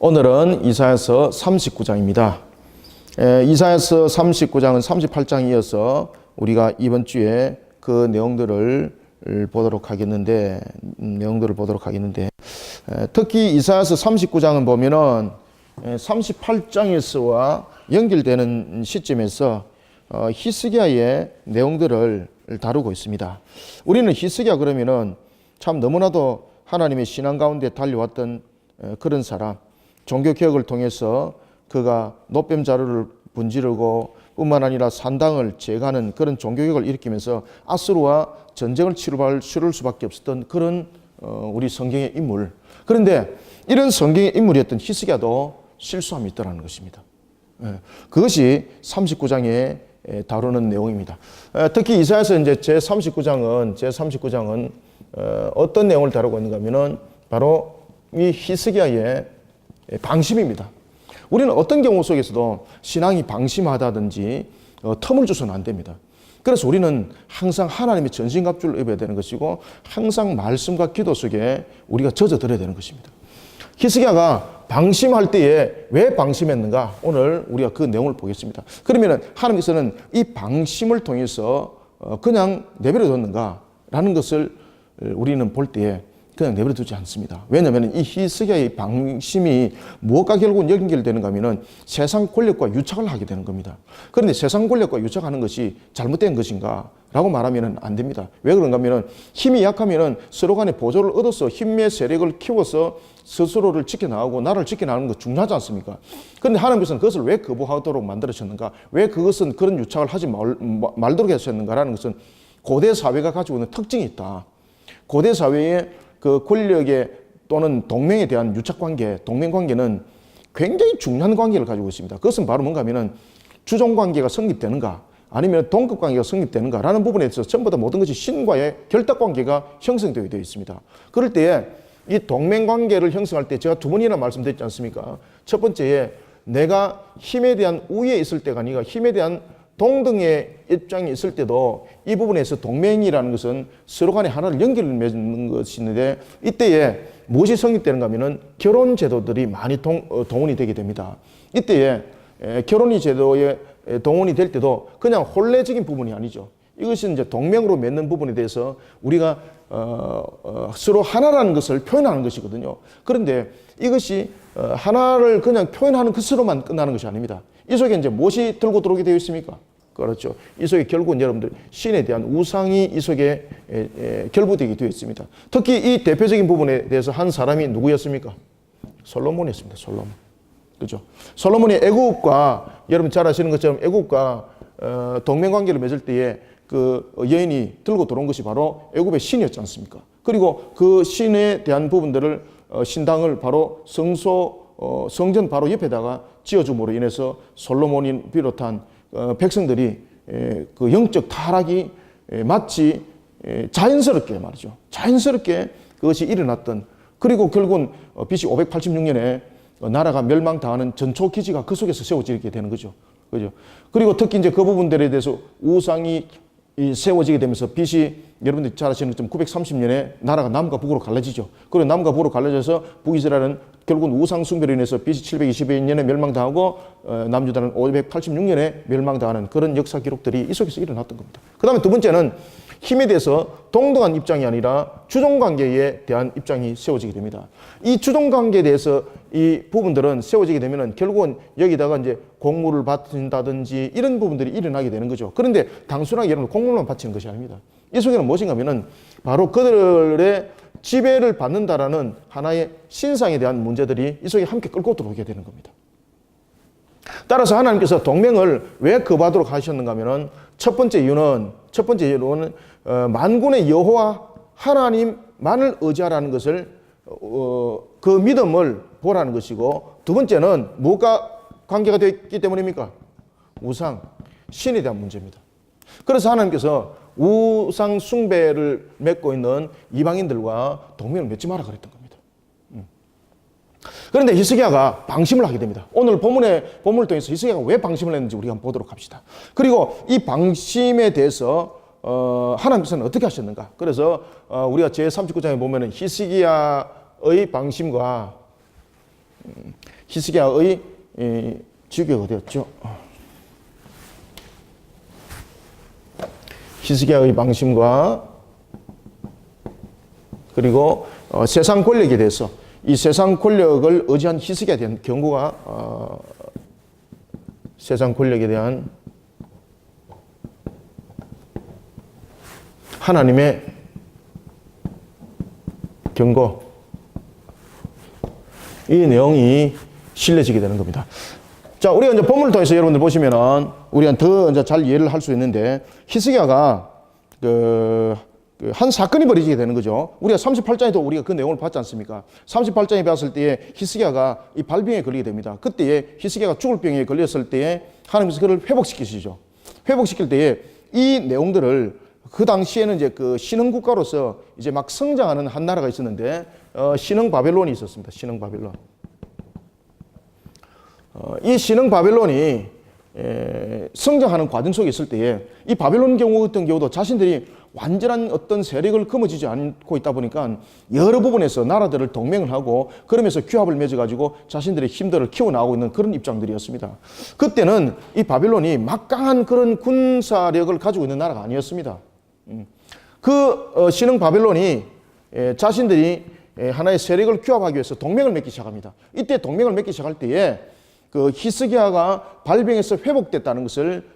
오늘은 이사야서 39장입니다. 이사야서 39장은 38장에 이어서 우리가 이번 주에 그 내용들을 보도록 하겠는데, 특히 이사야서 39장은 보면은 38장에서와 연결되는 시점에서 히스기야의 내용들을 다루고 있습니다. 우리는 히스기야 그러면은 참 너무나도 하나님의 신앙 가운데 달려왔던 그런 사람, 종교개혁을 통해서 그가 노뱀 자루를 분지르고 뿐만 아니라 산당을 제거하는 그런 종교개혁을 일으키면서 아수르와 전쟁을 치를 수밖에 없었던 그런 우리 성경의 인물. 그런데 이런 성경의 인물이었던 히스기야도 실수함이 있다는 것입니다. 그것이 39장에 다루는 내용입니다. 특히 이사야서 이제 제39장은 어떤 내용을 다루고 있는가 하면은 바로 이 히스기야의 방심입니다. 우리는 어떤 경우 속에서도 신앙이 방심하다든지 틈을 줘서는 안 됩니다. 그래서 우리는 항상 하나님의 전신갑주를 입어야 되는 것이고 항상 말씀과 기도 속에 우리가 젖어들어야 되는 것입니다. 히스기야가 방심할 때에 왜 방심했는가? 오늘 우리가 그 내용을 보겠습니다. 그러면 하나님께서는 이 방심을 통해서 그냥 내버려 뒀는가라는 것을 우리는 볼 때에 그냥 내버려 두지 않습니다. 왜냐하면 이 히스기야의 방심이 무엇과 결국은 연결되는가 하면 세상 권력과 유착을 하게 되는 겁니다. 그런데 세상 권력과 유착하는 것이 잘못된 것인가? 라고 말하면 안 됩니다. 왜 그런가 하면 힘이 약하면 서로 간에 보조를 얻어서 힘의 세력을 키워서 스스로를 지켜나가고 나라를 지켜나가는 거 중요하지 않습니까? 그런데 하나님께서는 그것을 왜 거부하도록 만들으셨는가? 왜 그것은 그런 유착을 하지 말도록 하셨는가라는 것은 고대 사회가 가지고 있는 특징이 있다. 고대 사회의 그 권력의 또는 동맹에 대한 유착관계, 동맹관계는 굉장히 중요한 관계를 가지고 있습니다. 그것은 바로 뭔가 하면은 주종관계가 성립되는가 아니면 동급관계가 성립되는가라는 부분에 있어서 전부 다 모든 것이 신과의 결탁관계가 형성되게 되어 있습니다. 그럴 때에 이 동맹관계를 형성할 때 제가 두 번이나 말씀드렸지 않습니까? 첫 번째에 내가 힘에 대한 우위에 있을 때가 아니라 힘에 대한 동등의 입장이 있을 때도 이 부분에서 동맹이라는 것은 서로 간에 하나를 연결을 맺는 것이 있는데 이때에 무엇이 성립되는가 하면은 결혼 제도들이 많이 동원이 되게 됩니다. 이때에 결혼이 제도에 동원이 될 때도 그냥 혼례적인 부분이 아니죠. 이것이 이제 동맹으로 맺는 부분에 대해서 우리가 서로 하나라는 것을 표현하는 것이거든요. 그런데 이것이 하나를 그냥 표현하는 것으로만 끝나는 것이 아닙니다. 이 속에 이제 무엇이 들고 들어오게 되어 있습니까? 그렇죠. 이 속에 결국은 여러분들 신에 대한 우상이 이 속에 결부되게 되어 있습니다. 특히 이 대표적인 부분에 대해서 한 사람이 누구였습니까? 솔로몬이었습니다. 솔로몬. 그죠? 솔로몬이 애국과 여러분 잘 아시는 것처럼 애국과 동맹관계를 맺을 때에 그 여인이 들고 들어온 것이 바로 애국의 신이었지 않습니까? 그리고 그 신에 대한 부분들을 신당을 바로 성전 바로 옆에다가 지어줌으로 인해서 솔로몬이 비롯한 백성들이 그 영적 타락이 마치 자연스럽게 말이죠. 자연스럽게 그것이 일어났던, 그리고 결국은 BC 586년에 나라가 멸망당하는 전초 기지가 그 속에서 세워지게 되는 거죠. 그죠? 그리고 특히 이제 그 부분들에 대해서 우상이 세워지게 되면서 BC 여러분들이 잘 아시는 것처럼 930년에 나라가 남과 북으로 갈라지죠. 그리고 남과 북으로 갈라져서 북이스라엘은 결국은 우상 숭배로 인해서 BC 722년에 멸망당하고 남유다는 586년에 멸망당하는 그런 역사 기록들이 이 속에서 일어났던 겁니다. 그 다음에 두 번째는 힘에 대해서 동등한 입장이 아니라 주종관계에 대한 입장이 세워지게 됩니다. 이 주종관계에 대해서 이 부분들은 세워지게 되면은 결국은 여기다가 이제 공물을 바친다든지 이런 부분들이 일어나게 되는 거죠. 그런데 단순하게 여러분 공물만 바치는 것이 아닙니다. 이 속에는 무엇인가 하면은 바로 그들의 지배를 받는다라는 하나의 신상에 대한 문제들이 이 속에 함께 끌고 들어오게 되는 겁니다. 따라서 하나님께서 동맹을 왜 거부하도록 하셨는가 하면은 첫 번째 이유는 만군의 여호와 하나님만을 의지하라는 것을 그 믿음을 보라는 것이고, 두 번째는 무엇과 관계가 되어 있기 때문입니까? 우상, 신에 대한 문제입니다. 그래서 하나님께서 우상 숭배를 맺고 있는 이방인들과 동맹을 맺지 마라 그랬던 겁니다. 그런데 히스기야가 방심을 하게 됩니다. 오늘 본문을 통해서 히스기야가 왜 방심을 했는지 우리가 한번 보도록 합시다. 그리고 이 방심에 대해서 하나님께서는 어떻게 하셨는가? 그래서 우리가 제39장에 보면은 히스기야의 방심과 히스기야의 지역이 어디였죠? 히스기야의 방심과 그리고 세상 권력에 대해서 이 세상 권력을 의지한 히스기야에 대한 경고가 세상 권력에 대한 하나님의 경고, 이 내용이 실려지게 되는 겁니다. 자, 우리가 이제 본문을 통해서 여러분들 보시면은 우리가 더 이제 잘 이해를 할 수 있는데, 히스기야가 한 사건이 벌어지게 되는 거죠. 우리가 38장에도 우리가 그 내용을 봤지 않습니까? 38장에 봤을 때에 히스기야가 이 발병에 걸리게 됩니다. 그때에 히스기야가 죽을 병에 걸렸을 때에 하나님께서 그를 회복시키시죠. 회복시킬 때에 이 내용들을 그 당시에는 이제 그 신흥 국가로서 이제 막 성장하는 한 나라가 있었는데, 신흥 바벨론이 있었습니다. 신흥 바벨론. 이 신흥 바벨론이 성장하는 과정 속에 있을 때에 이 바벨론 경우 같은 경우도 자신들이 완전한 어떤 세력을 거머쥐지 않고 있다 보니까 여러 부분에서 나라들을 동맹을 하고 그러면서 규합을 맺어가지고 자신들의 힘들을 키워나가고 있는 그런 입장들이었습니다. 그때는 이 바벨론이 막강한 그런 군사력을 가지고 있는 나라가 아니었습니다. 신흥 바벨론이 자신들이 하나의 세력을 규합하기 위해서 동맹을 맺기 시작합니다. 이때 동맹을 맺기 시작할 때에 그 히스기야가 발병해서 회복됐다는 것을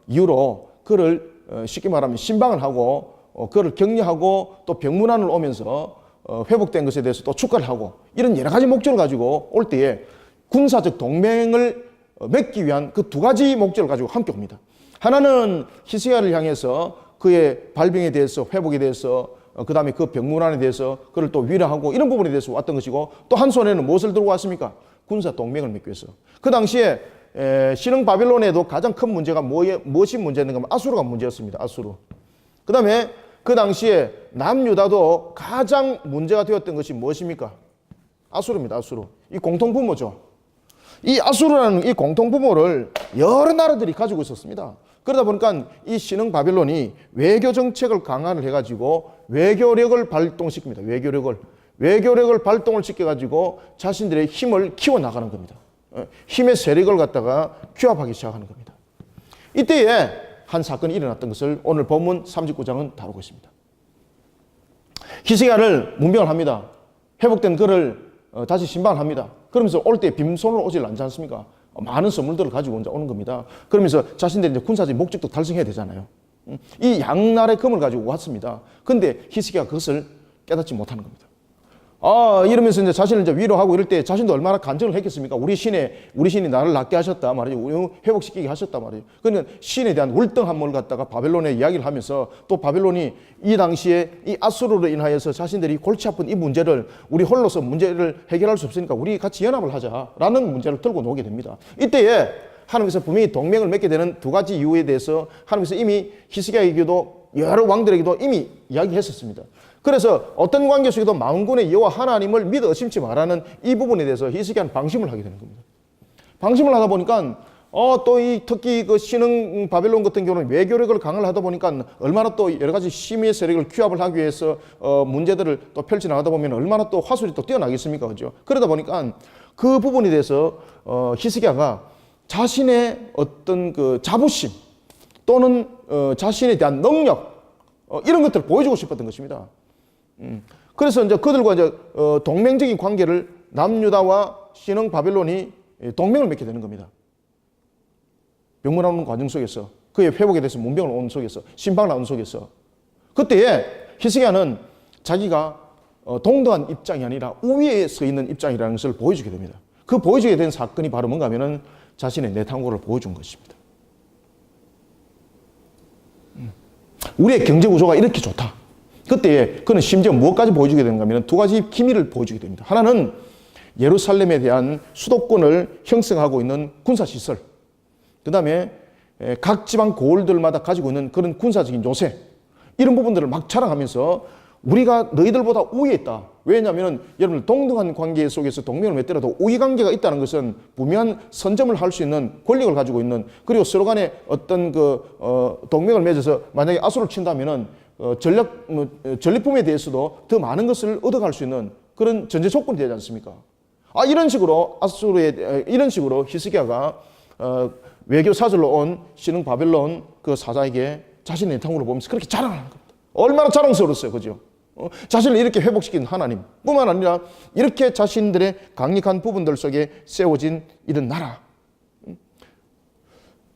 이유로 그를 쉽게 말하면 신방을 하고 그를 격려하고 또 병문안을 오면서 회복된 것에 대해서 또 축하를 하고 이런 여러 가지 목적을 가지고 올 때에 군사적 동맹을 맺기 위한 그 두 가지 목적을 가지고 함께 옵니다. 하나는 히스기야를 향해서 그의 발병에 대해서 회복에 대해서 그 다음에 그 병문안에 대해서 그를 또 위로하고 이런 부분에 대해서 왔던 것이고, 또 한 손에는 무엇을 들고 왔습니까? 군사 동맹을 맺기 위해서. 그 당시에 신흥 바벨론에도 가장 큰 문제가 무엇이 문제였는가 하면 아수르가 문제였습니다. 아수르. 그 다음에 그 당시에 남유다도 가장 문제가 되었던 것이 무엇입니까? 아수르입니다. 아수르. 이 공통부모죠. 이 아수르라는 이 공통부모를 여러 나라들이 가지고 있었습니다. 그러다 보니까 이 신흥 바벨론이 외교 정책을 강화를 해가지고 외교력을 발동시킵니다. 외교력을 발동을 시켜가지고 자신들의 힘을 키워나가는 겁니다. 힘의 세력을 갖다가 규합하기 시작하는 겁니다. 이때에 한 사건이 일어났던 것을 오늘 본문 39장은 다루고 있습니다. 히스기야를 문병을 합니다. 회복된 그를 다시 신방을 합니다. 그러면서 올 때 빈손으로 오질 않지 않습니까? 많은 선물들을 가지고 오는 겁니다. 그러면서 자신들이 이제 군사적 목적도 달성해야 되잖아요. 이 양날의 금을 가지고 왔습니다. 근데 히스기야가 그것을 깨닫지 못하는 겁니다. 이러면서 이제 자신을 이제 위로하고 이럴 때 자신도 얼마나 간증을 했겠습니까? 우리 신이 나를 낫게 하셨다 말이죠. 회복시키게 하셨다 말이죠. 그러니까 신에 대한 월등함을 갖다가 바벨론에 이야기를 하면서 또 바벨론이 이 당시에 이 아수르로 인하여서 자신들이 골치 아픈 이 문제를 우리 홀로서 문제를 해결할 수 없으니까 우리 같이 연합을 하자라는 문제를 들고 나오게 됩니다. 이때에 하나님께서 분명히 동맹을 맺게 되는 두 가지 이유에 대해서 하나님께서 이미 히스기야에게도 여러 왕들에게도 이미 이야기했었습니다. 그래서 어떤 관계 속에도 만군의 여호와 하나님을 믿어 의심치 말라는 이 부분에 대해서 히스기야는 방심을 하게 되는 겁니다. 방심을 하다 보니까 또 특히 그 신흥 바벨론 같은 경우는 외교력을 강화를 하다 보니까 얼마나 또 여러 가지 심의 세력을 규합을 하기 위해서 문제들을 또 펼쳐 나가다 보면 얼마나 또 화술이 또 뛰어나겠습니까, 그죠? 그러다 보니까 그 부분에 대해서 히스기야가 자신의 어떤 그 자부심 또는 자신에 대한 능력 이런 것들을 보여주고 싶었던 것입니다. 그래서 이제 그들과 이제 동맹적인 관계를 남유다와 신흥 바벨론이 동맹을 맺게 되는 겁니다. 병문안 오는 과정 속에서 그의 회복에 대해서 문병을 오는 속에서 신방을 나오는 속에서 그때에 히스기야는 자기가 동등한 입장이 아니라 우위에 서 있는 입장이라는 것을 보여주게 됩니다. 그 보여주게 된 사건이 바로 뭔가 하면은 자신의 내탕고를 보여준 것입니다. 우리의 경제 구조가 이렇게 좋다. 그때에 그는 심지어 무엇까지 보여주게 되는가 하면 두 가지 기밀을 보여주게 됩니다. 하나는 예루살렘에 대한 수도권을 형성하고 있는 군사시설, 그 다음에 각 지방 고을들마다 가지고 있는 그런 군사적인 요새, 이런 부분들을 막 자랑하면서 우리가 너희들보다 우위에 있다. 왜냐하면 여러분들 동등한 관계 속에서 동맹을 맺더라도 우위 관계가 있다는 것은 분명한 선점을 할 수 있는 권력을 가지고 있는, 그리고 서로 간에 어떤 동맹을 맺어서 만약에 아수를 친다면은 전리품에 대해서도 더 많은 것을 얻어갈 수 있는 그런 전제 조건이 되지 않습니까? 이런 식으로 이런 식으로 히스기야가 외교 사절로 온 신흥 바벨론 그 사자에게 자신의 내탕으로 보면서 그렇게 자랑하는 겁니다. 얼마나 자랑스러웠어요, 그죠? 자신을 이렇게 회복시킨 하나님 뿐만 아니라 이렇게 자신들의 강력한 부분들 속에 세워진 이런 나라.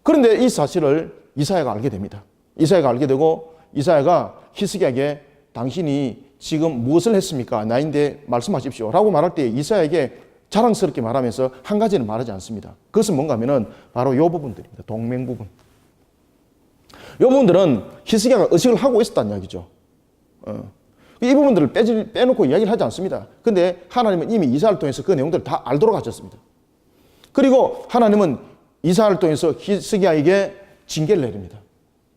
그런데 이 사실을 이사야가 알게 됩니다. 이사야가 알게 되고 이사야가 히스기야에게 당신이 지금 무엇을 했습니까? 나인데 말씀하십시오 라고 말할 때 이사야에게 자랑스럽게 말하면서 한 가지는 말하지 않습니다. 그것은 뭔가 하면은 바로 이 부분들입니다. 동맹 부분. 이 부분들은 히스기야가 의식을 하고 있었다는 이야기죠. 이 부분들을 빼놓고 이야기를 하지 않습니다. 근데 하나님은 이미 이사야를 통해서 그 내용들을 다 알도록 하셨습니다. 그리고 하나님은 이사야를 통해서 히스기야에게 징계를 내립니다.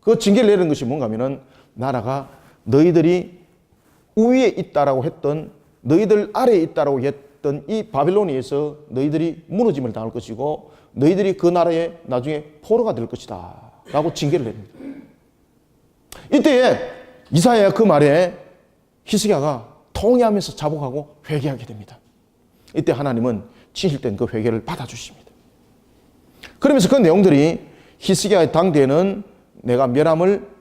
그 징계를 내리는 것이 뭔가 하면은 나라가 너희들이 우위에 있다라고 했던, 너희들 아래에 있다라고 했던 이 바벨론에 의해서 너희들이 무너짐을 당할 것이고 너희들이 그 나라에 나중에 포로가 될 것이다 라고 징계를 내립니다. 이때에 이사야 그 말에 히스기야가 통회하면서 자복하고 회개하게 됩니다. 이때 하나님은 진실된 그 회개를 받아주십니다. 그러면서 그 내용들이 히스기야의 당대에는 내가 멸함을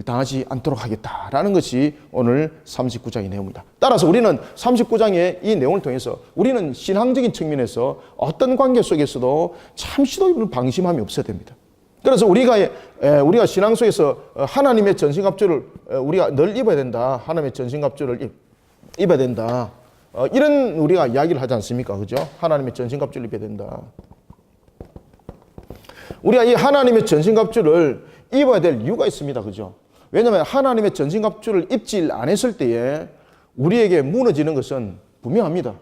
당하지 않도록 하겠다라는 것이 오늘 39장의 내용입니다. 따라서 우리는 39장의 이 내용을 통해서 우리는 신앙적인 측면에서 어떤 관계 속에서도 잠시도 방심함이 없어야 됩니다. 그래서 우리가 신앙 속에서 하나님의 전신갑주를 우리가 늘 입어야 된다. 하나님의 전신갑주를 입어야 된다. 이런 우리가 이야기를 하지 않습니까? 그죠? 하나님의 전신갑주를 입어야 된다. 우리가 이 하나님의 전신갑주를 입어야 될 이유가 있습니다. 그죠? 왜냐하면 하나님의 전신갑주를 입지 안 했을 때에 우리에게 무너지는 것은 분명합니다.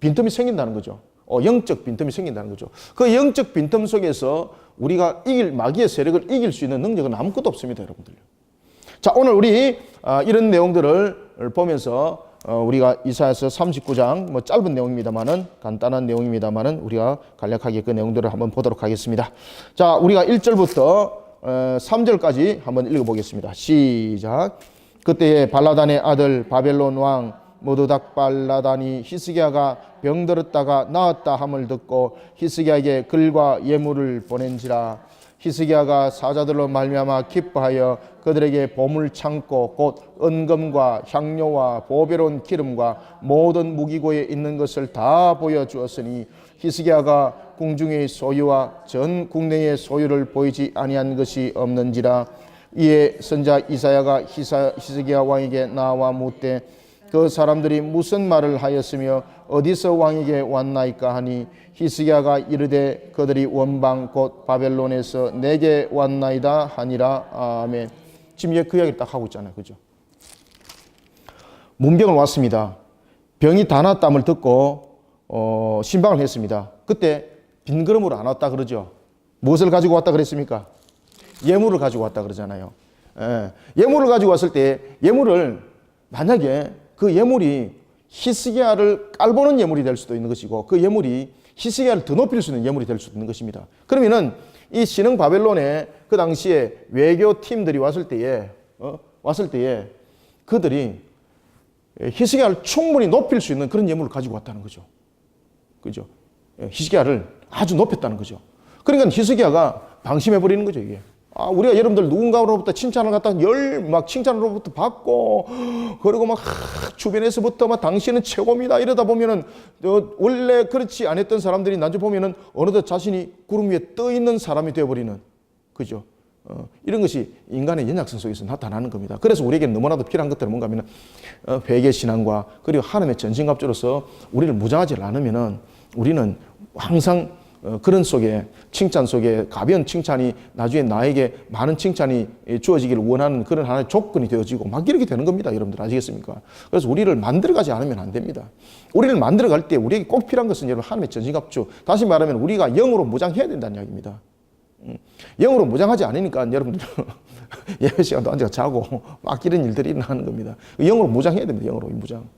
빈틈이 생긴다는 거죠. 영적 빈틈이 생긴다는 거죠. 그 영적 빈틈 속에서 우리가 마귀의 세력을 이길 수 있는 능력은 아무것도 없습니다, 여러분들. 자, 오늘 우리 이런 내용들을 보면서 우리가 이사야서 39장 짧은 내용입니다만은 간단한 내용입니다만은 우리가 간략하게 그 내용들을 한번 보도록 하겠습니다. 자, 우리가 1절부터 3절까지 한번 읽어보겠습니다. 시작. 그때에 발라단의 아들 바벨론 왕 모드닥 발라단이 히스기야가 병들었다가 나았다 함을 듣고 히스기야에게 글과 예물을 보낸지라. 히스기야가 사자들로 말미암아 기뻐하여 그들에게 보물 창고 곧 은금과 향료와 보배로운 기름과 모든 무기고에 있는 것을 다 보여주었으니 히스기야가 궁중의 소유와 전 국내의 소유를 보이지 아니한 것이 없는지라. 이에 선자 이사야가 히스기야 왕에게 나와 묻되 그 사람들이 무슨 말을 하였으며 어디서 왕에게 왔나이까 하니 히스기야가 이르되 그들이 원방 곧 바벨론에서 내게 왔나이다 하니라. 아멘. 지금 그 이야기를 딱 하고 있잖아요. 그죠? 문병을 왔습니다. 병이 다 났담을 듣고 신방을 했습니다. 그때 빈걸음으로 안 왔다 그러죠. 무엇을 가지고 왔다 그랬습니까? 예물을 가지고 왔다 그러잖아요. 예물을 가지고 왔을 때 예물을 만약에 그 예물이 히스기야를 깔보는 예물이 될 수도 있는 것이고 그 예물이 히스기야를 더 높일 수 있는 예물이 될 수도 있는 것입니다. 그러면은 이 신흥 바벨론에 그 당시에 외교팀들이 왔을 때에 그들이 히스기야를 충분히 높일 수 있는 그런 예물을 가지고 왔다는 거죠. 그죠? 히스기야를 아주 높였다는 거죠. 그러니까 히스기야가 방심해버리는 거죠, 이게. 우리가 여러분들 누군가로부터 칭찬을 갖다 칭찬으로부터 받고, 그리고 주변에서부터 당신은 최고입니다. 이러다 보면은, 원래 그렇지 않았던 사람들이 나중에 보면은 어느덧 자신이 구름 위에 떠 있는 사람이 되어버리는, 그죠? 이런 것이 인간의 연약성 속에서 나타나는 겁니다. 그래서 우리에게 너무나도 필요한 것들은 뭔가 하면은, 회개신앙과 그리고 하나님의 전신갑주로서 우리를 무장하지 않으면은 우리는 항상 그런 속에 칭찬 속에 가벼운 칭찬이 나중에 나에게 많은 칭찬이 주어지기를 원하는 그런 하나의 조건이 되어지고 막 이렇게 되는 겁니다. 여러분들 아시겠습니까? 그래서 우리를 만들어가지 않으면 안 됩니다. 우리를 만들어갈 때 우리에게 꼭 필요한 것은 여러분 하나님의 전신갑주. 다시 말하면 우리가 영으로 무장해야 된다는 이야기입니다. 영으로 무장하지 않으니까 여러분들 예배 시간도 앉아 자고 막 이런 일들이 일어나는 겁니다. 영으로 무장해야 됩니다. 영으로 무장.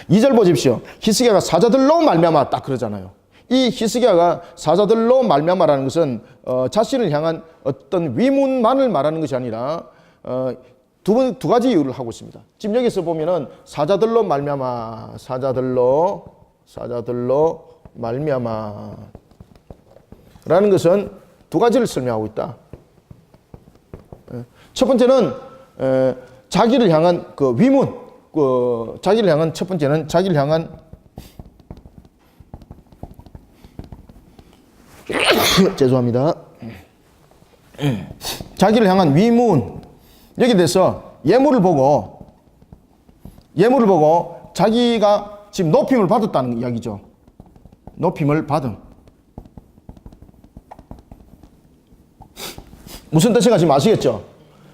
2절 보십시오. 히스기야가 사자들로 말미암아 딱 그러잖아요. 이 히스기야가 사자들로 말미암아라는 것은 자신을 향한 어떤 위문만을 말하는 것이 아니라 두 가지 이유를 하고 있습니다. 지금 여기서 보면은 사자들로 말미암아, 사자들로 말미암아 라는 것은 두 가지를 설명하고 있다. 첫 번째는 자기를 향한 그 위문, 자기를 향한 첫 번째는 자기를 향한 죄송합니다. 자기를 향한 위문, 여기 대해서 예물을 보고 자기가 지금 높임을 받았다는 이야기죠. 높임을 받음. 무슨 뜻인가 지금 아시겠죠?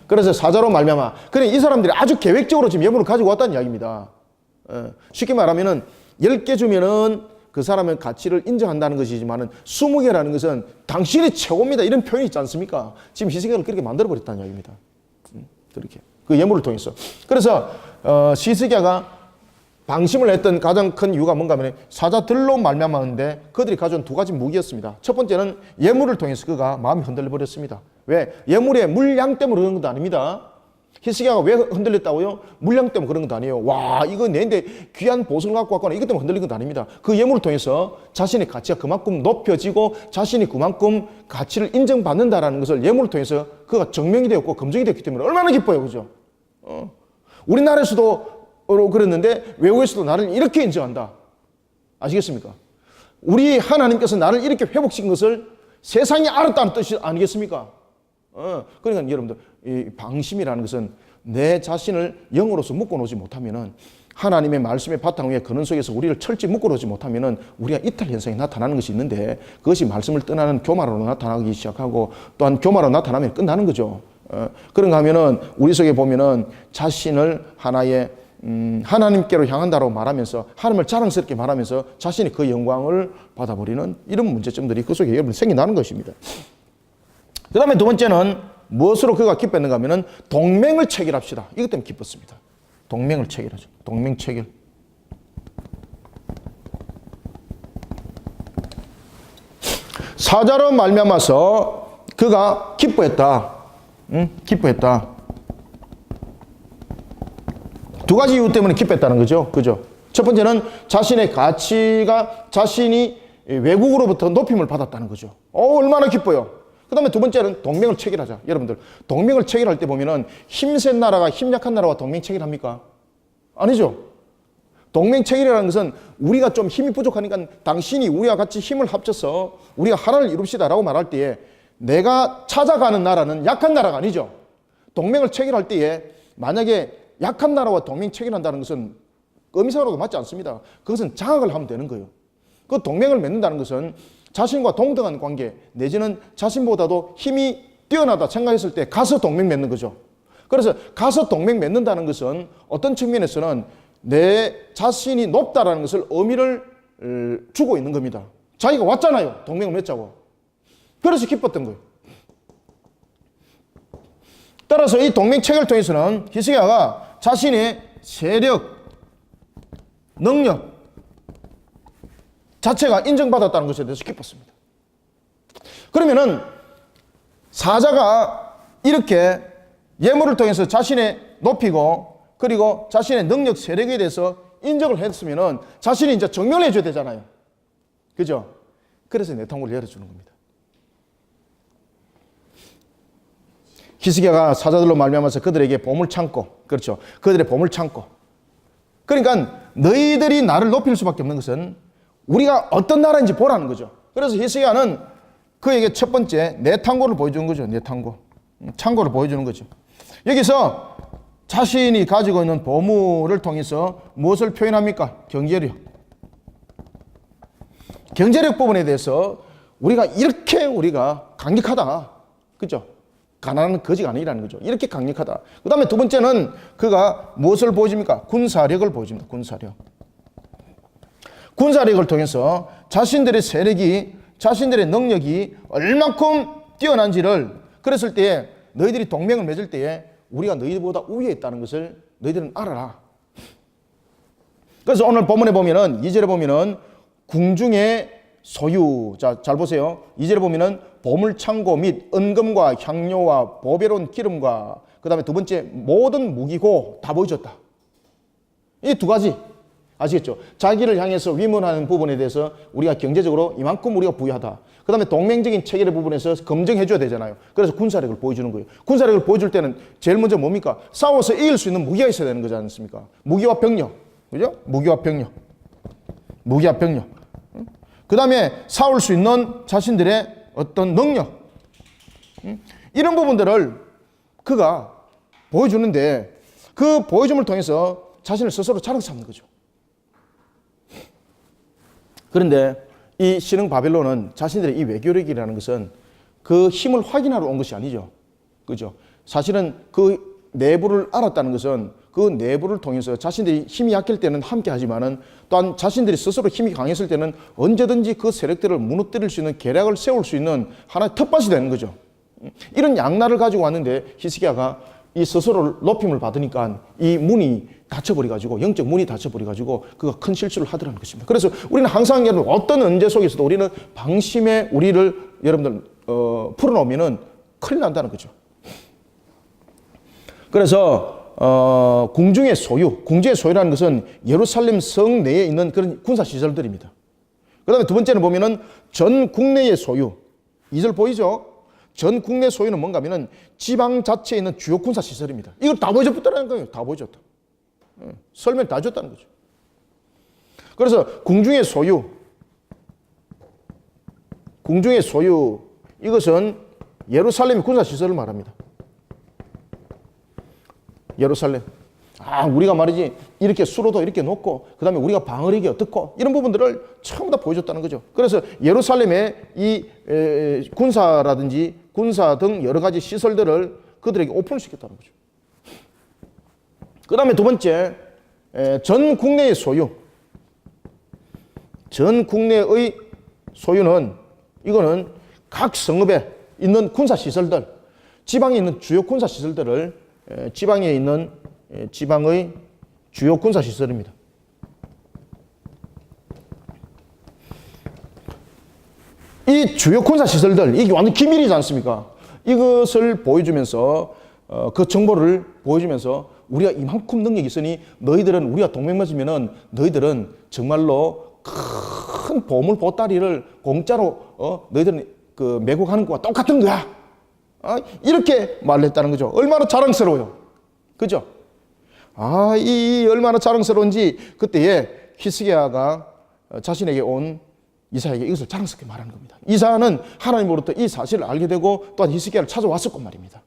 그래서 사자로 말미암아. 그래, 이 사람들이 아주 계획적으로 지금 예물을 가지고 왔다는 이야기입니다. 쉽게 말하면은 10개 주면은 그 사람의 가치를 인정한다는 것이지만은 20개라는 것은 당신이 최고입니다. 이런 표현이 있지 않습니까? 지금 히스기야를 그렇게 만들어버렸다는 이야기입니다. 그렇게. 그 예물을 통해서. 그래서, 히스기야가 방심을 했던 가장 큰 이유가 뭔가 하면 사자들로 말미암았는데 그들이 가져온 두 가지 무기였습니다. 첫 번째는 예물을 통해서 그가 마음이 흔들려 버렸습니다. 왜? 예물의 물량 때문에 그런 것도 아닙니다. 히스기야가 왜 흔들렸다고요? 물량 때문에 그런 것도 아니에요. 와, 이거 내인데 귀한 보석을 갖고 왔거나 이것 때문에 흔들린 것도 아닙니다. 그 예물을 통해서 자신의 가치가 그만큼 높여지고 자신이 그만큼 가치를 인정받는다라는 것을 예물을 통해서 그가 증명이 되었고 검증이 됐기 때문에 얼마나 기뻐요. 그죠? 우리나라에서도 그랬는데 외국에서도 나를 이렇게 인정한다. 아시겠습니까? 우리 하나님께서 나를 이렇게 회복시킨 것을 세상이 알았다는 뜻이 아니겠습니까? 그러니까 여러분들, 이 방심이라는 것은 내 자신을 영으로서 묶어놓지 못하면은 하나님의 말씀의 바탕 위에 근원 속에서 우리를 철저히 묶어놓지 못하면은 우리가 이탈 현상이 나타나는 것이 있는데 그것이 말씀을 떠나는 교마로 나타나기 시작하고 또한 교마로 나타나면 끝나는 거죠. 그런가 하면은 우리 속에 보면은 자신을 하나의 하나님께로 향한다고 말하면서 하나님을 자랑스럽게 말하면서 자신이 그 영광을 받아버리는 이런 문제점들이 그 속에 여러분 생겨나는 것입니다. 그 다음에 두 번째는 무엇으로 그가 기뻤는가 하면은 동맹을 체결합시다. 이것 때문에 기뻤습니다. 동맹을 체결하죠. 동맹 체결. 사자로 말미암아서 그가 기뻐했다. 기뻐했다. 두 가지 이유 때문에 기뻤다는 거죠. 그죠? 첫 번째는 자신의 가치가 자신이 외국으로부터 높임을 받았다는 거죠. 얼마나 기뻐요. 그 다음에 두 번째는 동맹을 체결하자. 여러분들, 동맹을 체결할 때 보면은 힘센 나라가 힘약한 나라와 동맹 체결합니까? 아니죠. 동맹 체결이라는 것은 우리가 좀 힘이 부족하니까 당신이 우리와 같이 힘을 합쳐서 우리가 하나를 이룹시다라고 말할 때에 내가 찾아가는 나라는 약한 나라가 아니죠. 동맹을 체결할 때에 만약에 약한 나라와 동맹 체결한다는 것은 의미상으로도 맞지 않습니다. 그것은 장악을 하면 되는 거예요. 그 동맹을 맺는다는 것은 자신과 동등한 관계 내지는 자신보다도 힘이 뛰어나다 생각했을 때 가서 동맹 맺는 거죠. 그래서 가서 동맹 맺는다는 것은 어떤 측면에서는 내 자신이 높다라는 것을 의미를 주고 있는 겁니다. 자기가 왔잖아요. 동맹을 맺자고. 그래서 기뻤던 거예요. 따라서 이 동맹 체결을 통해서는 히스기야가 자신의 세력, 능력 자체가 인정받았다는 것에 대해서 기뻤습니다. 그러면은 사자가 이렇게 예물을 통해서 자신의 높이고 그리고 자신의 능력, 세력에 대해서 인정을 했으면은 자신이 이제 증명을 해줘야 되잖아요. 그죠? 그래서 내통을 열어주는 겁니다. 히스기야가 사자들로 말미암아서 그들에게 보물 창고, 그렇죠? 그들의 보물 창고. 그러니까 너희들이 나를 높일 수밖에 없는 것은 우리가 어떤 나라인지 보라는 거죠. 그래서 히스기야는 그에게 첫 번째 내탕고를 보여주는 거죠. 내탕고. 창고를 보여주는 거죠. 여기서 자신이 가지고 있는 보물을 통해서 무엇을 표현합니까? 경제력. 경제력 부분에 대해서 우리가 이렇게 우리가 강력하다. 그죠? 가난한 거지가 아니라는 거죠. 이렇게 강력하다. 그 다음에 두 번째는 그가 무엇을 보여줍니까? 군사력을 보여줍니다. 군사력. 군사력을 통해서 자신들의 세력이, 자신들의 능력이 얼만큼 뛰어난지를 그랬을 때에 너희들이 동맹을 맺을 때에 우리가 너희들보다 우위에 있다는 것을 너희들은 알아라. 그래서 오늘 본문에 보면은 2절에 보면은 궁중의 소유. 자, 잘 보세요. 2절에 보면은 보물창고 및 은금과 향료와 보배로운 기름과 그 다음에 두 번째, 모든 무기고 다 보여줬다. 이 두 가지 아시겠죠? 자기를 향해서 위문하는 부분에 대해서 우리가 경제적으로 이만큼 우리가 부유하다. 그 다음에 동맹적인 체계의 부분에서 검증해 줘야 되잖아요. 그래서 군사력을 보여주는 거예요. 군사력을 보여줄 때는 제일 먼저 뭡니까? 싸워서 이길 수 있는 무기가 있어야 되는 거지 않습니까? 무기와 병력. 그죠? 무기와 병력. 무기와 병력. 그 다음에 싸울 수 있는 자신들의 어떤 능력. 이런 부분들을 그가 보여주는데 그 보여줌을 통해서 자신을 스스로 자랑 삼는 거죠. 그런데 이 신흥 바벨론은 자신들의 이 외교력이라는 것은 그 힘을 확인하러 온 것이 아니죠. 그죠? 사실은 그 내부를 알았다는 것은 그 내부를 통해서 자신들이 힘이 약할 때는 함께 하지만은 또한 자신들이 스스로 힘이 강했을 때는 언제든지 그 세력들을 무너뜨릴 수 있는 계략을 세울 수 있는 하나의 텃밭이 되는 거죠. 이런 양날을 가지고 왔는데 히스기야가 이 스스로 높임을 받으니까 이 문이 닫혀버려가지고 영적 문이 닫혀버려가지고 그가 큰 실수를 하더라는 것입니다. 그래서 우리는 항상 여러분 어떤 언제 속에서도 우리는 방심에 우리를 여러분들 풀어놓으면은 큰일 난다는 거죠. 그래서 궁중의 소유, 궁중의 소유라는 것은 예루살렘 성 내에 있는 그런 군사 시설들입니다. 그 다음에 두 번째는 보면은 전 국내의 소유. 2절 보이죠? 전 국내 소유는 뭔가 하면은 지방 자체에 있는 주요 군사 시설입니다. 이걸 다 보여줬다는 거예요. 다 보여줬다. 설명 다 줬다는 거죠. 그래서 궁중의 소유, 궁중의 소유, 이것은 예루살렘의 군사 시설을 말합니다. 예루살렘. 우리가 말이지 이렇게 수로도 이렇게 놓고 그 다음에 우리가 방어력이 어떻고 이런 부분들을 전부 다 보여줬다는 거죠. 그래서 예루살렘의 이 군사라든지 군사 등 여러 가지 시설들을 그들에게 오픈시켰다는 거죠. 그 다음에 두 번째, 전 국내의 소유. 전 국내의 소유는 이거는 각 성읍에 있는 군사시설들, 지방에 있는 주요 군사시설들을 지방에 있는 지방의 주요 군사시설입니다. 이 주요 군사시설들, 이게 완전 기밀이지 않습니까? 이것을 보여주면서 그 정보를 보여주면서 우리가 이만큼 능력이 있으니 너희들은 우리가 동맹 맺으면은 너희들은 정말로 큰 보물 보따리를 공짜로 너희들은 그 메고 가는 거와 똑같은 거야. 이렇게 말을 했다는 거죠. 얼마나 자랑스러워요. 그죠? 이 얼마나 자랑스러운지 그때에 히스기야가 자신에게 온 이사야에게 이것을 자랑스럽게 말하는 겁니다. 이사야는 하나님으로부터 이 사실을 알게 되고 또한 히스기야를 찾아왔었고 말입니다.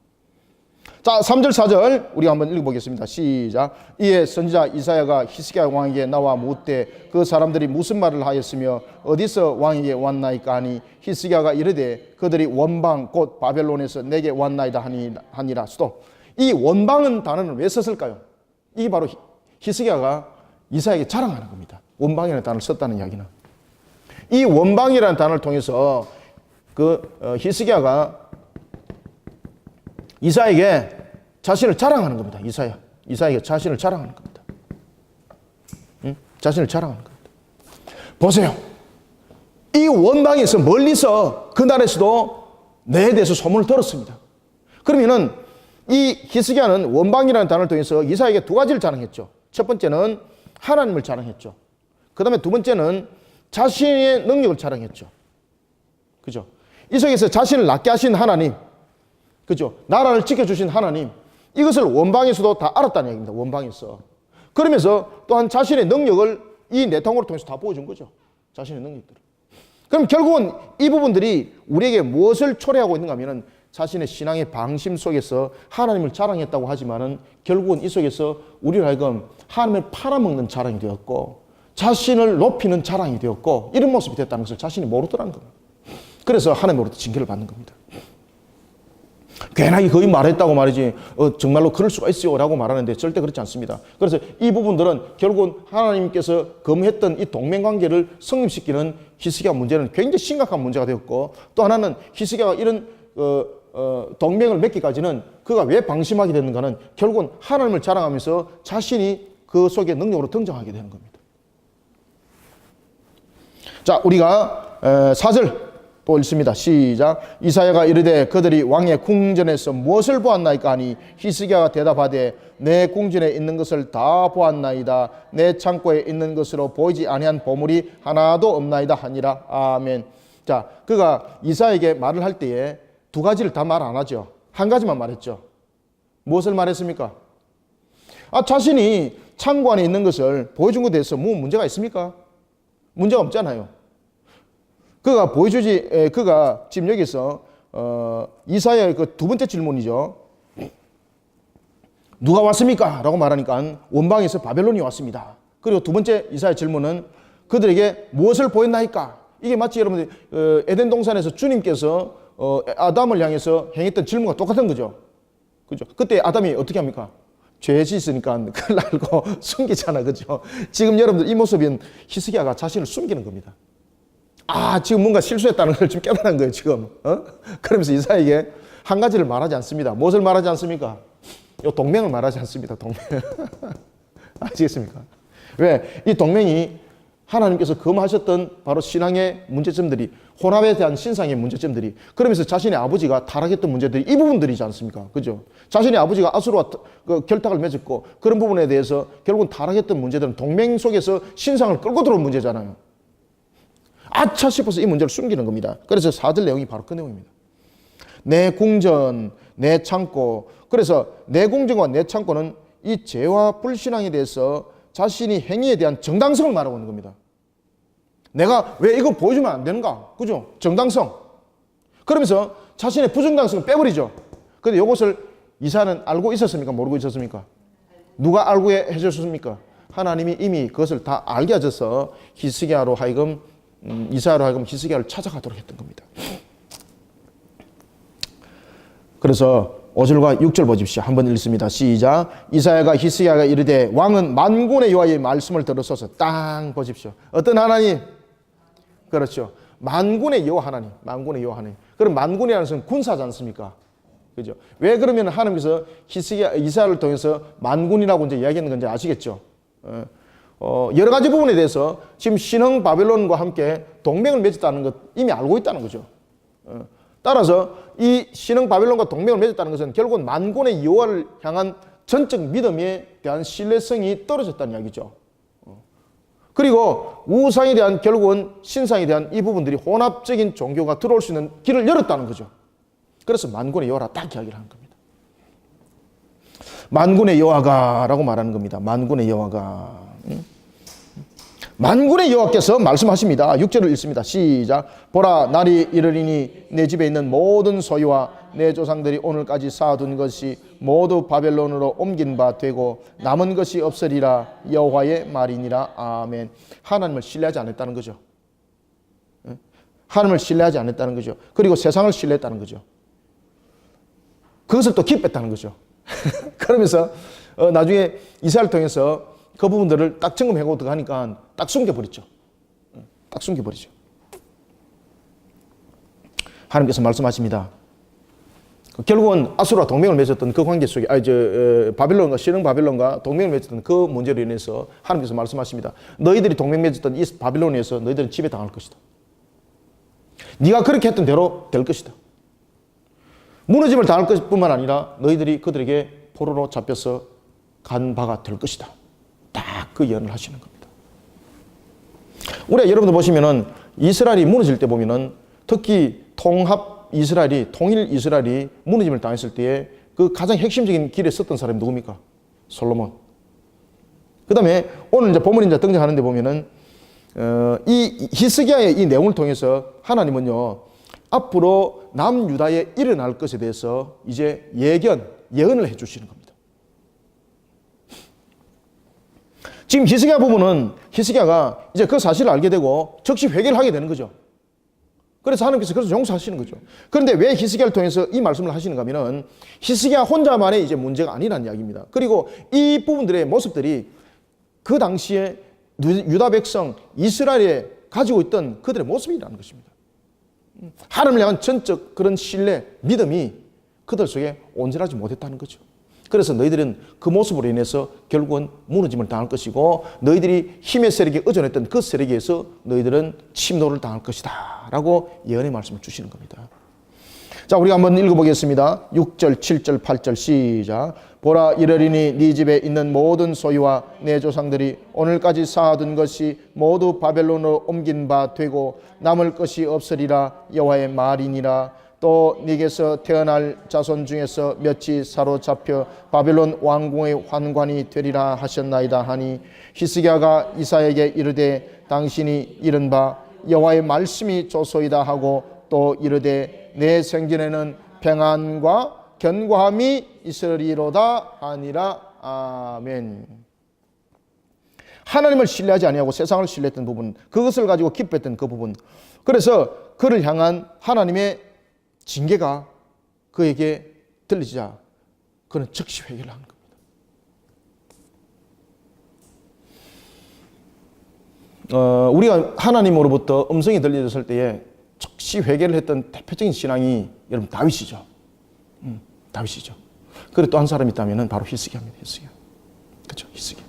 자, 3절 4절 우리가 한번 읽어보겠습니다. 시작. 이에 선지자 이사야가 히스기야 왕에게 나와 묻되 그 사람들이 무슨 말을 하였으며 어디서 왕에게 왔나이까 하니 히스기야가 이르되 그들이 원방 곧 바벨론에서 내게 왔나이다 하니라. 수도. 이 원방은 단어는 왜 썼을까요? 이게 바로 히스기야가 이사야에게 자랑하는 겁니다. 원방이라는 단어를 썼다는 이야기는. 이 원방이라는 단어를 통해서 히스기야가 이사야에게 자신을 자랑하는 겁니다. 이사야에게 자신을 자랑하는 겁니다. 자신을 자랑하는 겁니다. 보세요. 이 원방에서 멀리서 그 나라에서도 내에 대해서 소문을 들었습니다. 그러면은 이 히스기야는 원방이라는 단어를 통해서 이사야에게 두 가지를 자랑했죠. 첫 번째는 하나님을 자랑했죠. 그 다음에 두 번째는 자신의 능력을 자랑했죠. 그죠? 이 속에서 자신을 낫게 하신 하나님, 그죠? 나라를 지켜주신 하나님, 이것을 원방에서도 다 알았다는 얘기입니다. 원방에서. 그러면서 또한 자신의 능력을 이 내통을 통해서 다 보여준 거죠. 자신의 능력들을. 그럼 결국은 이 부분들이 우리에게 무엇을 초래하고 있는가 하면은 자신의 신앙의 방심 속에서 하나님을 자랑했다고 하지만은 결국은 이 속에서 우리를 하여금 하나님을 팔아먹는 자랑이 되었고 자신을 높이는 자랑이 되었고 이런 모습이 됐다는 것을 자신이 모르더라는 겁니다. 그래서 하나님으로부터 징계를 받는 겁니다. 괜하게 거의 말했다고 말이지 정말로 그럴 수가 있어요 라고 말하는데 절대 그렇지 않습니다. 그래서 이 부분들은 결국은 하나님께서 검했던 이 동맹관계를 성립시키는 히스기야 문제는 굉장히 심각한 문제가 되었고 또 하나는 히스기야가 이런 동맹을 맺기까지는 그가 왜 방심하게 됐는가는 결국은 하나님을 자랑하면서 자신이 그 속에 능력으로 등장하게 되는 겁니다. 자, 우리가 4절 또 읽습니다. 시작. 이사야가 이르되 그들이 왕의 궁전에서 무엇을 보았나이까 하니 히스기야가 대답하되 내 궁전에 있는 것을 다 보았나이다. 내 창고에 있는 것으로 보이지 아니한 보물이 하나도 없나이다 하니라. 아멘. 자, 그가 이사야에게 말을 할 때에 두 가지를 다 말 안 하죠. 한 가지만 말했죠. 무엇을 말했습니까? 자신이 창고 안에 있는 것을 보여준 것에 대해서 뭐 문제가 있습니까? 문제가 없잖아요. 그가 지금 여기서 이사야의 그 두 번째 질문이죠. 누가 왔습니까? 라고 말하니까 원방에서 바벨론이 왔습니다. 그리고 두 번째 이사야 질문은 그들에게 무엇을 보였나이까? 이게 마치 여러분들 에덴 동산에서 주님께서 아담을 향해서 행했던 질문과 똑같은 거죠. 그죠? 그때 아담이 어떻게 합니까? 죄 짓으니까 그걸 알고 숨기잖아. 그죠? 지금 여러분들 이 모습은 히스기야가 자신을 숨기는 겁니다. 지금 뭔가 실수했다는 걸 지금 깨달은 거예요, 지금. 그러면서 이사야에게 한 가지를 말하지 않습니다. 무엇을 말하지 않습니까? 요 동맹을 말하지 않습니다, 동맹. 아시겠습니까? 왜? 이 동맹이 하나님께서 금하셨던 바로 신앙의 문제점들이, 혼합에 대한 신상의 문제점들이, 그러면서 자신의 아버지가 타락했던 문제들이 이 부분들이지 않습니까? 그죠? 자신의 아버지가 아수르와 결탁을 맺었고, 그런 부분에 대해서 결국은 타락했던 문제들은 동맹 속에서 신상을 끌고 들어온 문제잖아요. 아차 싶어서 이 문제를 숨기는 겁니다. 그래서 4절 내용이 바로 그 내용입니다. 내 궁전, 내 창고. 그래서 내 궁전과 내 창고는 이 죄와 불신앙에 대해서 자신이 행위에 대한 정당성을 말하고 있는 겁니다. 내가 왜 이거 보여주면 안 되는가? 그죠? 정당성. 그러면서 자신의 부정당성을 빼버리죠. 그런데 이것을 이사야는 알고 있었습니까? 모르고 있었습니까? 누가 알고 해줬습니까? 하나님이 이미 그것을 다 알게 하셔서 히스기야로 하여금 이사야로 하여금 히스기야를 찾아가도록 했던 겁니다. 그래서 5절과 6절 보십시오. 한번 읽습니다. 시작. 이사야가 히스기야가 이르되 왕은 만군의 여호와의 말씀을 들으소서. 땅 보십시오. 어떤 하나님? 그렇죠. 만군의 여호와 하나님. 만군의 여호와 하나님. 그럼 만군이라는 것은 군사지 않습니까? 그죠? 왜 그러면 하나님께서 이사야를 통해서 만군이라고 이제 이야기하는 건지 아시겠죠? 여러 가지 부분에 대해서 지금 신흥 바벨론과 함께 동맹을 맺었다는 것 이미 알고 있다는 거죠. 따라서 이 신흥 바벨론과 동맹을 맺었다는 것은 결국은 만군의 여호와를 향한 전적 믿음에 대한 신뢰성이 떨어졌다는 이야기죠. 그리고 우상에 대한 결국은 신상에 대한 이 부분들이 혼합적인 종교가 들어올 수 있는 길을 열었다는 거죠. 그래서 만군의 여호와라 딱 이야기를 하는 겁니다. 만군의 여호와가 라고 말하는 겁니다. 만군의 여호와가. 만군의 여호와께서 말씀하십니다. 6절을 읽습니다. 시작. 보라, 날이 이르리니 내 집에 있는 모든 소유와 내 조상들이 오늘까지 쌓아둔 것이 모두 바벨론으로 옮긴 바 되고 남은 것이 없으리라. 여호와의 말이니라. 아멘. 하나님을 신뢰하지 않았다는 거죠. 하나님을 신뢰하지 않았다는 거죠. 그리고 세상을 신뢰했다는 거죠. 그것을 또 기뻤다는 거죠. 그러면서 나중에 이사야를 통해서 그 부분들을 딱 점검하고 들어가니까 딱 숨겨버리죠. 딱 숨겨버리죠. 하나님께서 말씀하십니다. 결국은 아수르와 동맹을 맺었던 그 관계 속에, 바벨론과, 신흥 바벨론과 동맹을 맺었던 그 문제로 인해서 하나님께서 말씀하십니다. 너희들이 동맹 맺었던 이 바벨론에서 너희들은 지배당할 것이다. 네가 그렇게 했던 대로 될 것이다. 무너짐을 당할 것뿐만 아니라 너희들이 그들에게 포로로 잡혀서 간 바가 될 것이다. 딱 그 예언을 하시는 겁니다. 우리가 여러분들 보시면은 이스라엘이 무너질 때 보면은 특히 통일 이스라엘이 무너짐을 당했을 때에 그 가장 핵심적인 길에 섰던 사람이 누굽니까? 솔로몬. 그 다음에 오늘 이제 본문에 이제 등장하는데 보면은 이 히스기야의 이 내용을 통해서 하나님은요, 앞으로 남유다에 일어날 것에 대해서 이제 예언을 해 주시는 겁니다. 지금 히스기야 부분은 히스기야가 이제 그 사실을 알게 되고 즉시 회개를 하게 되는 거죠. 그래서 하나님께서 그래서 용서하시는 거죠. 그런데 왜 히스기야를 통해서 이 말씀을 하시는가 하면은 히스기야 혼자만의 이제 문제가 아니라는 이야기입니다. 그리고 이 부분들의 모습들이 그 당시에 유다 백성 이스라엘에 가지고 있던 그들의 모습이라는 것입니다. 하나님을 향한 전적 그런 신뢰, 믿음이 그들 속에 온전하지 못했다는 거죠. 그래서 너희들은 그 모습으로 인해서 결국은 무너짐을 당할 것이고 너희들이 힘의 세력에 의존했던 그 세력에서 너희들은 침노를 당할 것이다 라고 예언의 말씀을 주시는 겁니다. 자, 우리가 한번 읽어보겠습니다. 6절, 7절, 8절 시작. 보라, 이르리니 네 집에 있는 모든 소유와 내 조상들이 오늘까지 쌓아둔 것이 모두 바벨론으로 옮긴 바 되고 남을 것이 없으리라 여호와의 말이니라. 또 네게서 태어날 자손 중에서 몇이 사로잡혀 바벨론 왕궁의 환관이 되리라 하셨나이다 하니 히스기야가 이사야에게 이르되 당신이 이른 바 여호와의 말씀이 조소이다 하고 또 이르되 내 생전에는 평안과 견고함이 있으리로다 하니라. 아멘. 하나님을 신뢰하지 아니하고 세상을 신뢰했던 부분, 그것을 가지고 기뻐했던 그 부분, 그래서 그를 향한 하나님의 징계가 그에게 들리자 그는 즉시 회개를 하는 겁니다. 우리가 하나님으로부터 음성이 들려졌을 때에 즉시 회개를 했던 대표적인 신앙이 여러분 다윗이죠. 다윗이죠. 그리고 또 한 사람이 있다면 바로 히스기야입니다. 히스기야. 그렇죠. 히스기야.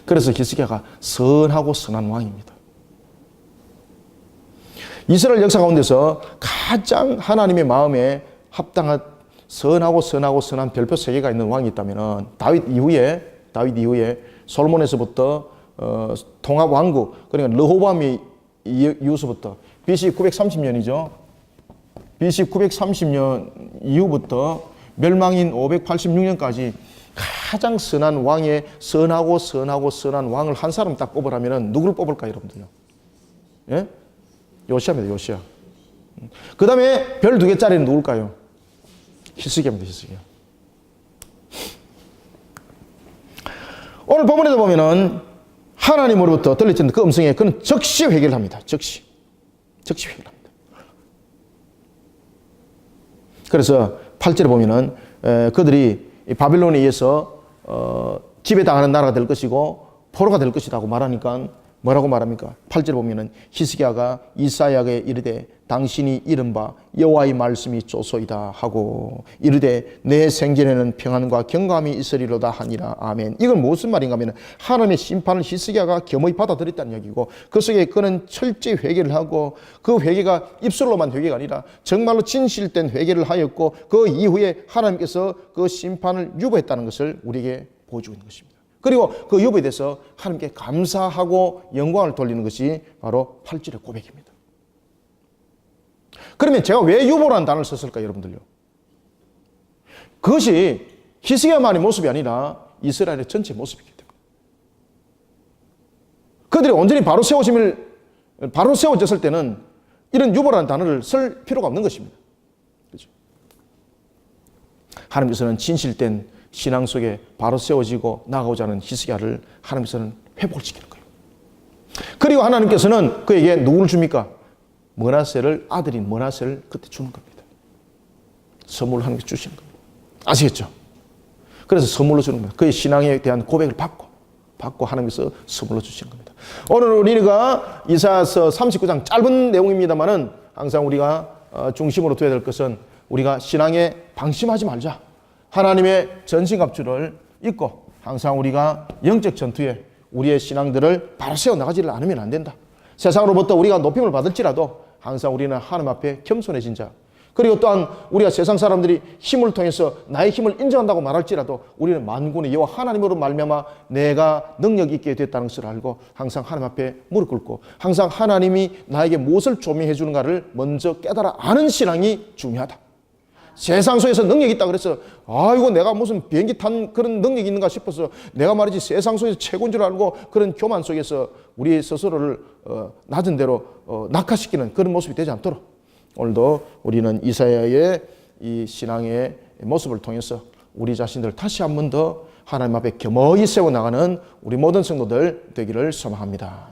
그래서 히스기야가 선하고 선한 왕입니다. 이스라엘 역사 가운데서 가장 하나님의 마음에 합당한 선하고 선한 별표 3개가 있는 왕이 있다면 다윗 이후에 솔로몬에서부터 통합 왕국, 그러니까 르호보암이 이후서부터 BC 930년이죠. BC 930년 이후부터 멸망인 586년까지 가장 선한 왕의 선하고 선한 왕을 한 사람 딱 뽑으라면 누구를 뽑을까요, 여러분들요? 예? 요시야입니다. 요시야. 그 다음에 별 2개짜리는 누굴까요? 히스기야입니다. 히스기야. 오늘 본문에도 보면은 하나님으로부터 들려진 그 음성에 그는 즉시 회개를 합니다. 즉시 회개를 합니다. 그래서 8절에 보면은 그들이 바빌론에 의해서 지배당하는 나라가 될 것이고 포로가 될 것이라고 말하니까 뭐라고 말합니까? 8절에 보면은 히스기야가 이사야에게 이르되 당신이 이른 바 여호와의 말씀이 조소이다 하고 이르되 내 생전에는 평안과 견고함이 있으리로다 하니라. 아멘. 이건 무슨 말인가 하면 하나님의 심판을 히스기야가 겸허히 받아들였다는 얘기고 그 속에 그는 철저히 회개를 하고 그 회개가 입술로만 회개가 아니라 정말로 진실된 회개를 하였고 그 이후에 하나님께서 그 심판을 유보했다는 것을 우리에게 보여주고 있는 것입니다. 그리고 그 유보에 대해서 하나님께 감사하고 영광을 돌리는 것이 바로 8절의 고백입니다. 그러면 제가 왜 유보라는 단어를 썼을까요, 여러분들요? 그것이 히스기야만의 모습이 아니라 이스라엘의 전체 모습이기 때문에 그들이 온전히 바로 세워졌을 때는 이런 유보라는 단어를 쓸 필요가 없는 것입니다. 그렇죠? 하나님께서는 진실된 신앙 속에 바로 세워지고 나아가고자 하는 히스기야를 하나님께서는 회복을 시키는 거예요. 그리고 하나님께서는 그에게 누구를 줍니까? 아들인 므낫세를 그때 주는 겁니다. 선물로 하나님께서 주시는 겁니다. 아시겠죠? 그래서 선물로 주는 겁니다. 그의 신앙에 대한 고백을 받고 하나님께서 선물로 주시는 겁니다. 오늘 우리가 이사야서 39장 짧은 내용입니다만은 항상 우리가 중심으로 둬야 될 것은 우리가 신앙에 방심하지 말자. 하나님의 전신갑주를 입고 항상 우리가 영적 전투에 우리의 신앙들을 바로 세워 나가지를 않으면 안 된다. 세상으로부터 우리가 높임을 받을지라도 항상 우리는 하나님 앞에 겸손해진 자, 그리고 또한 우리가 세상 사람들이 힘을 통해서 나의 힘을 인정한다고 말할지라도 우리는 만군의 여호와 하나님으로 말미암아 내가 능력 있게 됐다는 것을 알고 항상 하나님 앞에 무릎 꿇고 항상 하나님이 나에게 무엇을 조명해 주는가를 먼저 깨달아 아는 신앙이 중요하다. 세상 속에서 능력이 있다 그래서 아이고 내가 무슨 비행기 탄 그런 능력이 있는가 싶어서 내가 말이지 세상 속에서 최고인 줄 알고 그런 교만 속에서 우리 스스로를 낮은 대로 낙하시키는 그런 모습이 되지 않도록 오늘도 우리는 이사야의 이 신앙의 모습을 통해서 우리 자신들을 다시 한 번 더 하나님 앞에 겸허히 세워나가는 우리 모든 성도들 되기를 소망합니다.